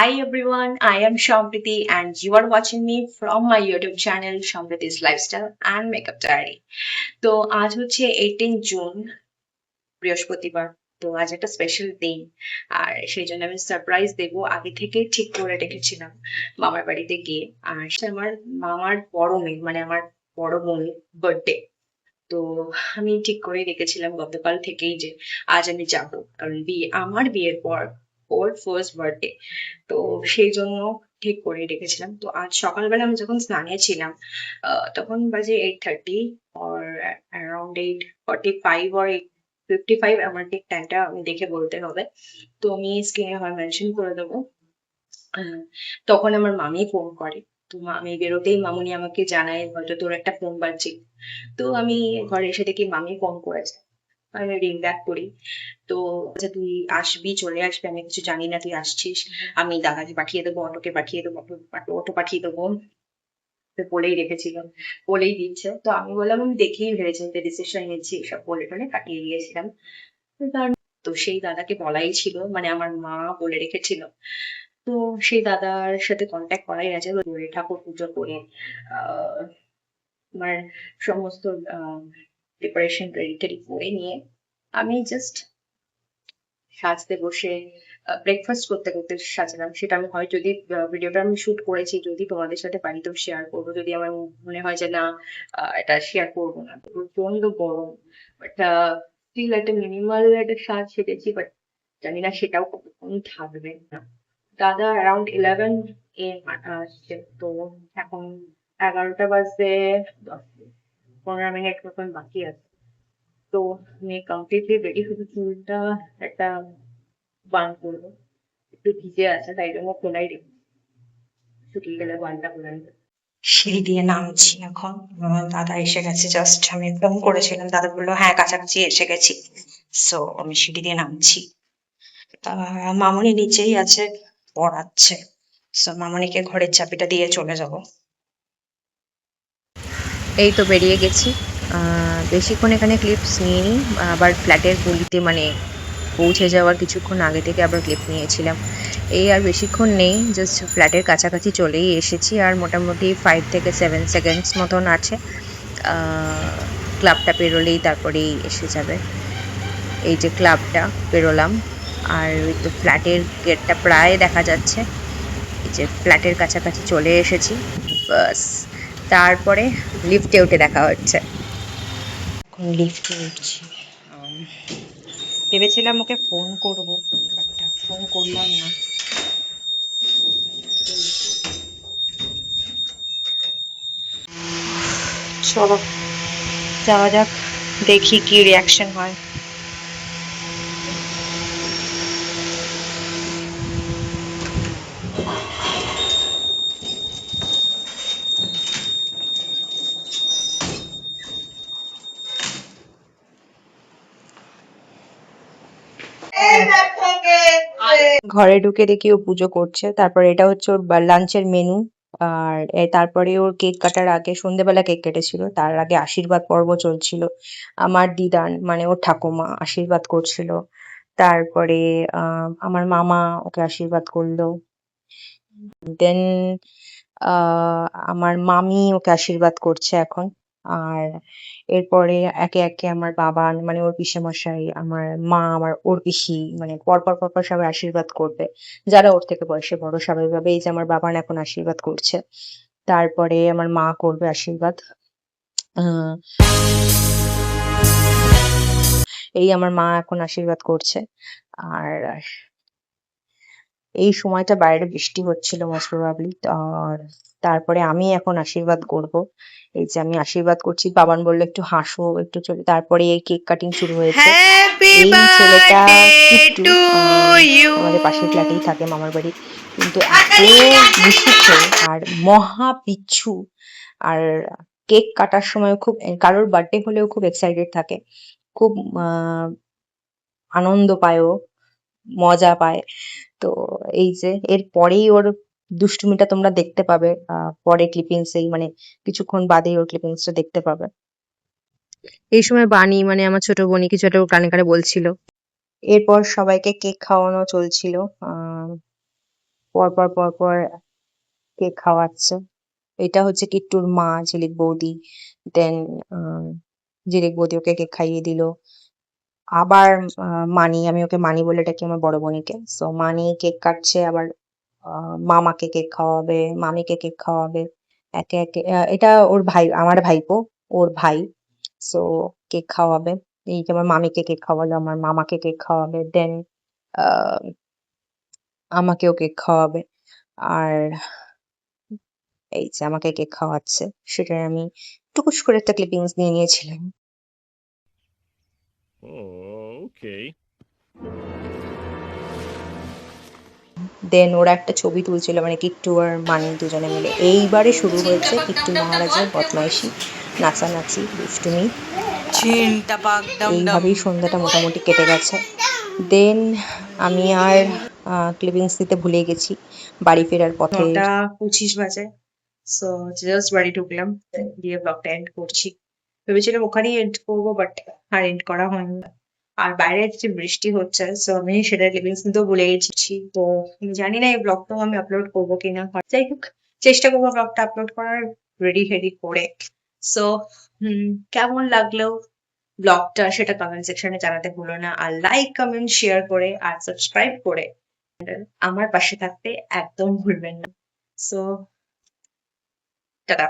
Hi everyone, I am Shampriti and you are watching me from my YouTube channel Shampriti's Lifestyle and Makeup Diary. তো আজ হচ্ছে 18 June বৃহস্পতিবার। তো আজ একটা স্পেশাল দিন আর সেই জন্য আমি সারপ্রাইজ দেব আগে থেকে ঠিক করে রেখেছিলাম মামার বাড়িতে গিয়ে। আর সেটা আমার মামার বড় মেয়ে মানে আমার বড় বোনের বার্থডে। তো আমি ঠিক করে রেখেছিলাম গতকাল থেকেই যে আজ আমি যাবো, কারণ আমার বিয়ের পর ওর ফার্স্ট বার্থডে। তো সেই জন্য ঠিক করে রেখেছিলাম। তো আজ সকালবেলা আমি যখন স্নানে ছিলাম তখন বাজে 8:30 or around 8:45 or 8:55, আমার ঠিক টাইমটা আমি দেখে বলতে হবে। তো আমি স্ক্রিনে হয় মেনশন করে দেবো। আহ, তখন আমার মামি ফোন করে। তো মামি বেরোতেই মামুনি আমাকে জানায় হয়তো তোর একটা ফোন বাজছে। তো আমি ঘরে এসে দেখি মামি ফোন করেছে। আমি রিং ব্যাক করি। তো আচ্ছা তুই আসবি, চলে আসবি, আমি কিছু জানি না, তুই আসছিস, আমি দাদাকে পাঠিয়ে দেবো, অটোকে পাঠিয়ে দেবো, অটো পাঠিয়ে দেবো। তো বলেই রেখেছিলাম, বলেই দিচ্ছে। তো আমি বললাম আমি দেখেই ভেবেছি ডিসিশন নিচ্ছি, সব বলে টলে কাটিয়ে দিয়েছিলাম। তো তো সেই দাদাকে বলাই ছিল, মানে আমার মা বলে রেখেছিল। তো সেই দাদার সাথে কন্ট্যাক্ট করাই আছে, করে ঠাকুর পুজো করে আহ আমার সমস্ত প্রিপারেশন রেডি টেডি করে নিয়ে আমি জাস্ট সাজতে বসে ব্রেকফাস্ট করতে করতে সাজলাম। সেটা আমি হয় যদি ভিডিওটা আমি শুট করেছি, যদি তোমাদের সাথে পারি তো শেয়ার করবো, যদি আমার মনে হয় যে না এটা শেয়ার করবো না। তো প্রচন্ড গরম, বাট স্টিল একটা মিনিমাল একটা সাজ সেজেছি, বাট জানি না সেটাও কতক্ষণ থাকবে না। দাদা অ্যারাউন্ড 11 এম আসছে। তো এখন 11টা বাজতে 10-15 মিনিট মতন বাকি আছে। তো আমি কমপ্লিটলি রেডি, শুধু চুলটা একটা বান করবো, একটু ভিজে আছে তাই জন্য খোলাই রেখে, শুকিয়ে গেলে বানটা করে নেবো। সিঁড়ি দিয়ে নামছি এখন। দাদা এসে গেছে, জাস্ট আমি ফোন করেছিলাম, দাদা বললো হ্যাঁ কাছাকাছি এসে গেছি। সো আমি সিঁড়ি দিয়ে নামছি। মামুনি নিচেই আছে, পড়াচ্ছে। সো মামুনিকে ঘরের চাবিটা দিয়ে চলে যাব। এই তো বেরিয়ে গেছি। বেশিক্ষণ এখানে ক্লিপস নিইনি, আবার ফ্ল্যাটের গলিতে মানে পৌঁছে যাওয়ার কিছুক্ষণ আগে থেকে আবার ক্লিপ নিয়েছিলাম। এই আর বেশিক্ষণ নেই, জাস্ট ফ্ল্যাটের কাছাকাছি চলেই এসেছি, আর মোটামুটি 5 থেকে 7 সেকেন্ডস মতন আছে। ক্লাবটা পেরোলেই তারপরেই এসে যাবে। এই যে ক্লাবটা পেরোলাম, আর ওই তো ফ্ল্যাটের গেটটা প্রায় দেখা যাচ্ছে। এই যে ফ্ল্যাটের কাছাকাছি চলে এসেছি, বাস তারপরে লিফটে উঠে দেখা হচ্ছে। এখন লিফটে উঠছি। ভেবেছিলাম ওকে ফোন করবো, বাট ফোন করলাম না। চলো যাওয়া যাক, দেখি কি রিয়াকশন হয়। ঘরে ঢুকে দেখি ও পুজো করছে, তারপর এটা হচ্ছে ওর লাঞ্চের মেনু। আর তারপরে ওর কেক কাটার আগে, সন্ধেবেলা কেক কেটেছিল, তার আগে আশীর্বাদ পর্ব চলছিল। আমার দিদার মানে ওর ঠাকুমা আশীর্বাদ করছিল। তারপরে আমার মামা ওকে আশীর্বাদ করলো। দেন আমার মামি ওকে আশীর্বাদ করছে এখন। আর এরপরে একে একে আমার বাবা মানে ওর পিসেমশাই, আমার মা, ওর পিসি, মানে পরপর পরপর সবাই আশীর্বাদ করবে, যারা ওর থেকে বয়সে বড় স্বাভাবিকভাবে। এই যে আমার বাবান এখন আশীর্বাদ করছে, তারপরে আমার মা করবে আশীর্বাদ। আহ এই আমার মা এখন আশীর্বাদ করছে। আর এই সময়টা বাইরে বৃষ্টি হচ্ছিল মোস্ট প্রবাবলি। আর তারপরে আমি এখন আশীর্বাদ করব। এই যে আমি আশীর্বাদ করছি, বাবান বললো একটু হাসো, একটু চলে। তারপরে এই কেক কাটিং শুরু হয়েছে। এই ছেলেটা একটু আমাদের পাশের ফ্ল্যাটেই থাকে, মামার বাড়ি, কিন্তু এত মিশুকে আর মহা পিচ্ছু। আর কেক কাটার সময় খুব, কারোর বার্থডে হলেও খুব এক্সাইটেড থাকে, খুব আনন্দ পায়, ও মজা পায়। তো এই যে এর পরেই ওর দুষ্টুমিটা তোমরা দেখতে পাবে, পরে ক্লিপিংসেই, মানে কিছুক্ষণ বাদেই ওর ক্লিপিংসটা দেখতে পাবে। এই সময় বানি মানে আমার ছোট বোনই কিছু একটা ওর কানে কানে বলছিল। এরপর সবাইকে কেক খাওয়ানো চলছিল। পরপর কেক খাওয়াচ্ছে। এটা হচ্ছে কিট্টুর মা, ঝিলিক বৌদি। দেন ঝিলিক বৌদি ওকে কেক খাইয়ে দিল। আবার মানি, আমি ওকে মানি বলে ডাকি আমার বড় বোনিকে। সো মানি কেক কাটছে, আবার মামাকে কেক খাওয়াবে, মামিকে কেক খাওয়াবে। একে একে এটা ওর ভাই, আমার ভাইপো, ওর ভাই। সো কেক খাওয়াবে। এই যে আমার মামিকে কেক খাওয়ালো, আমার মামাকে কেক খাওয়াবে। দেন আমাকেও কেক খাওয়াবে। আর এই যে আমাকে কেক খাওয়াচ্ছে, সেটার আমি টুকুস করে একটা ক্লিপিংস নিয়ে নিয়েছিলাম। Oh, okay. দেন ওরা একটা ছবি তুলছিল, মানে কিট্টু আর মানি দুজনে মিলে। এইবারে শুরু হয়েছে কিট্টু মহারাজের বদমাইশি, নাচানাচি, দুষ্টুমি। এইভাবেই সন্ধ্যাটা মোটামুটি কেটে গেছে। দেন আমি আর ক্লিপিংস দিতে ভুলে গেছি বাড়ি ফেরার পথে। 9:25 বাজে। সো জাস্ট বাড়ি ঢুকলাম, দিয়ে ব্লগটা এন্ড করছি। ভেবেছিলাম ওখানেই এন্ড করবো, বাট আর এন্ড করা হয়নি। আর বাইরে যে বৃষ্টি হচ্ছে, সো আমি সেটা ক্লিপিংস নিতেও ভুলে গেছি। তো আমি জানি না এই ব্লগটাও আমি আপলোড করবো কিনা। যাই হোক, চেষ্টা করবো ব্লগটা আপলোড করার, রেডি হেডি করে। সো কেমন লাগলো ব্লগটা সেটা কমেন্ট সেকশনে জানাতে ভুলো না। আর লাইক, কমেন্ট, শেয়ার করে আর সাবস্ক্রাইব করে আমার পাশে থাকতে একদম ভুলবেন না। So tata.